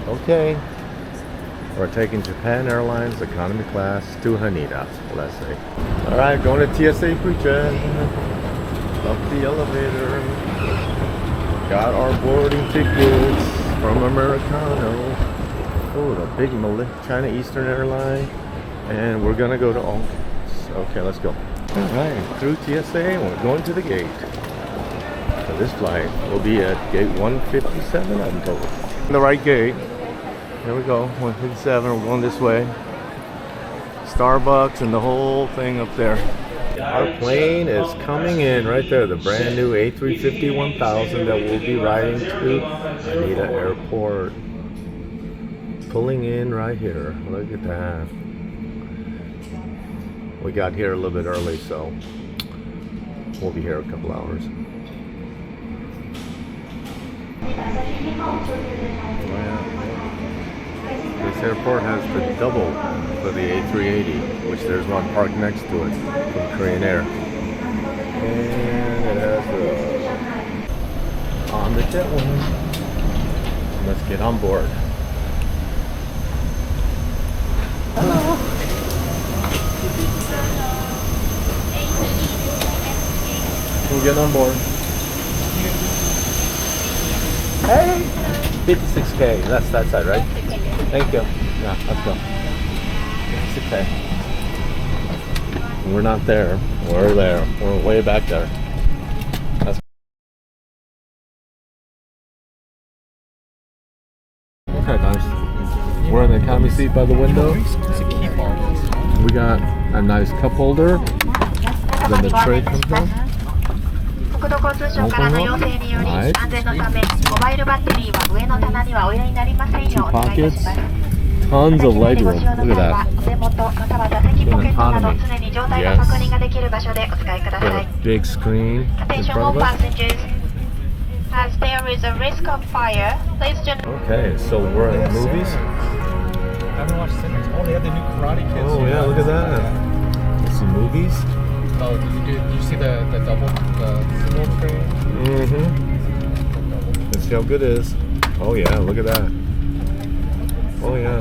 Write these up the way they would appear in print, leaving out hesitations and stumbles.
Okay. We're taking Japan Airlines economy class to Haneda, let's say. Alright, going to TSA pre-check. Up the elevator. Got our boarding tickets from Americano. Oh, the big China Eastern Airline. And we're gonna go to August. Okay, let's go. Alright, through TSA, we're going to the gate. So this flight will be at gate 157, I'm told. The right gate. There we go, 157, we're going this way. Starbucks and the whole thing up there. Our plane is coming in right there, the brand new A350 1000 that we'll be riding to Haneda Airport. Pulling in right here, look at that. We got here a little bit early, so we'll be here a couple hours. This airport has the double for the A380, which there's one parked next to it from Korean Air. And it has on the jet one. Let's get on board. Hello. We'll get on board. Hey! 56K, that's that side, right? Thank you. Yeah, let's go. 56K. We're not there. We're there. We're way back there. That's okay, nice. We're in the economy seat by the window. We got a nice cup holder. Then the tray comes out. Nice. 2 pockets. Tons of legroom. Look at that. An economy. Yes. Got a big screen in front of us. As there is a risk of fire, please do not. Okay, so we're in movies. I haven't watched Sinners. Oh, they have the new Karate Kids. Oh yeah, look at that. Some movies. Oh, did you see the double single screen? Mm-hmm. Let's see how good it is. Oh yeah, look at that. Oh yeah.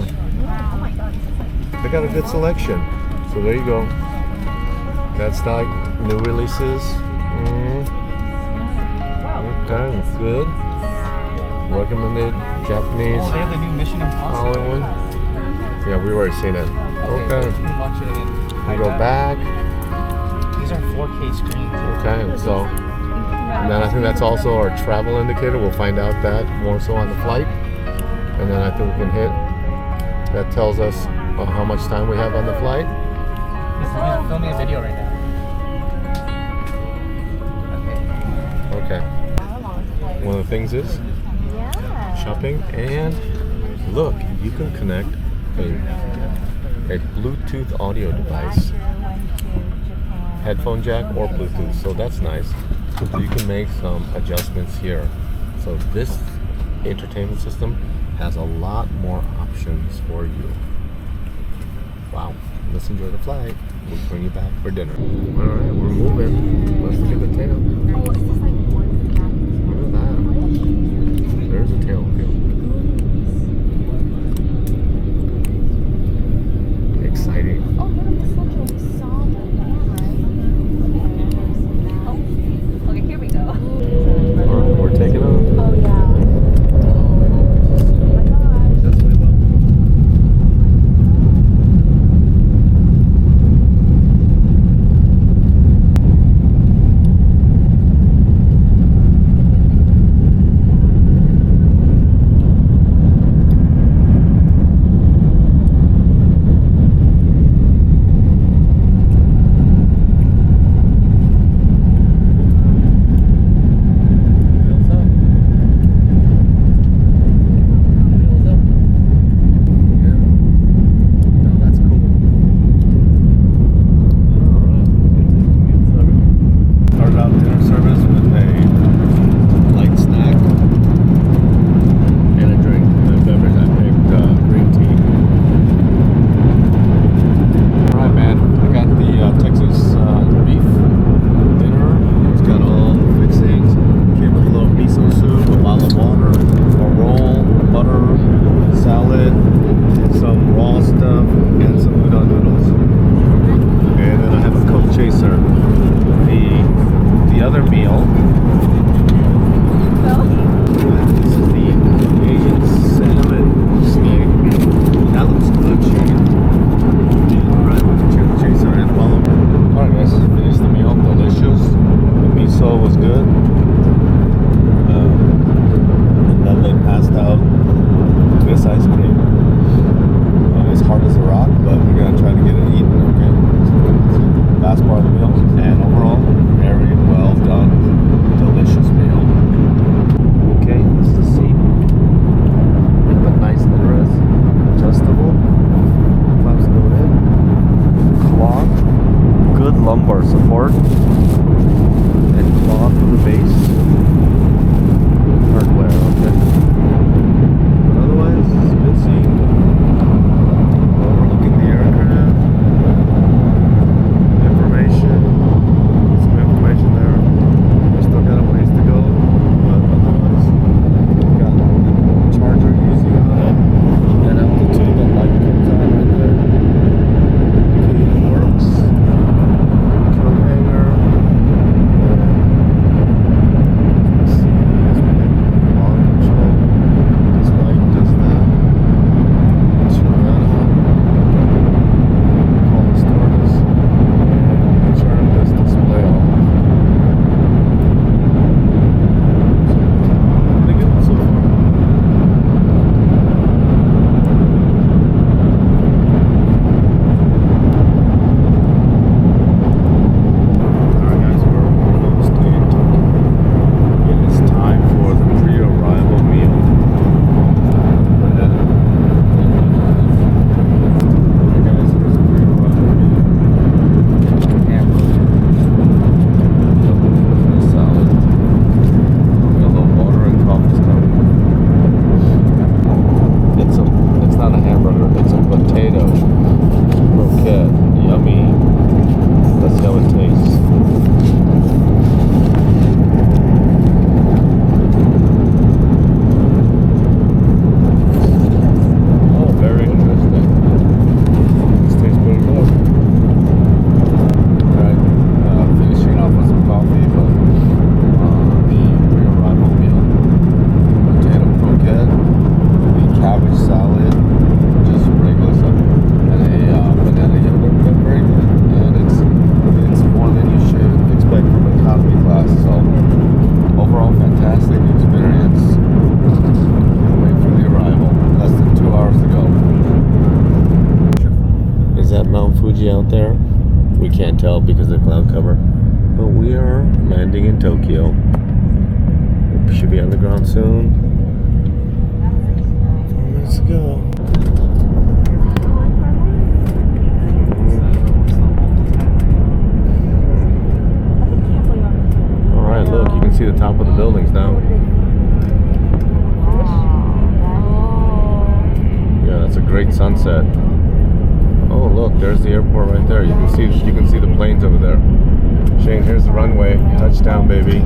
They got a good selection. So there you go. That's like new releases. Okay, good. Recommended Japanese. Oh, they have the new Mission Impossible one. Yeah, we've already seen it. Okay. Watch it again. We go back. These are 4K screens. Okay, so, and then I think that's also our travel indicator. We'll find out that more so on the flight. And then I think we can hit, that tells us how much time we have on the flight. He's filming a video right now. Okay. One of the things is shopping, and look, you can connect a Bluetooth audio device. Headphone jack or Bluetooth, so that's nice. So you can make some adjustments here. So this entertainment system has a lot more options for you. Wow, let's enjoy the flight. We'll bring you back for dinner. All right, we're moving. Let's look at the tail. Look at that. There's a tail. Exciting. Oh, look at the central song. Okay, here we go. Alright, we're taking off. Oh, yeah. That's way low. Should be on the ground soon. 4 minutes to go. Alright, look, you can see the top of the buildings now. Yeah, that's a great sunset. Oh, look, there's the airport right there. You can see the planes over there. Shane, here's the runway. Touchdown, baby.